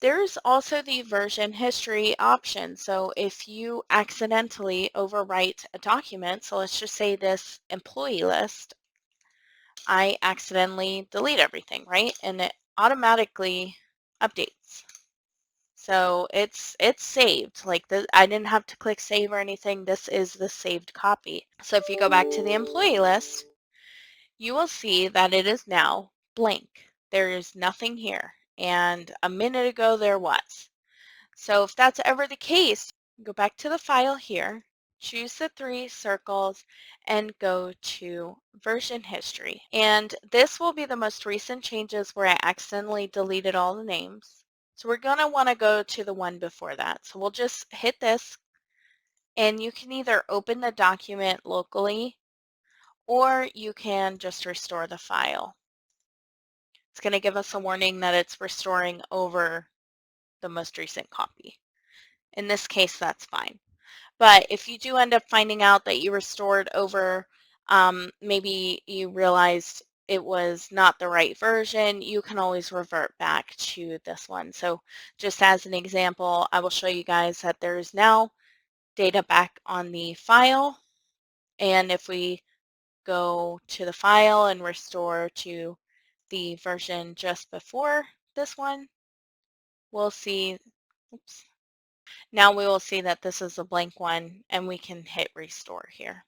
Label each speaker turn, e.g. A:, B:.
A: There's also the version history option. So if you accidentally overwrite a document, so let's just say this employee list, I accidentally delete everything, right? And it automatically updates. So it's saved. Like I didn't have to click save or anything. This is the saved copy. So if you go back to the employee list, you will see that it is now blank. There is nothing here. And a minute ago there was. So if that's ever the case, go back to the file here, choose the three circles, and go to version history. And this will be the most recent changes where I accidentally deleted all the names. So we're going to want to go to the one before that. So we'll just hit this, and you can either open the document locally or you can just restore the file. It's going to give us a warning that it's restoring over the most recent copy. In this case, that's fine. But if you do end up finding out that you restored over, maybe you realized it was not the right version, you can always revert back to this one. So just as an example, I will show you guys that there is now data back on the file. And if we go to the file and restore to the version just before this one, we'll see, oops, now we will see that this is a blank one and we can hit restore here.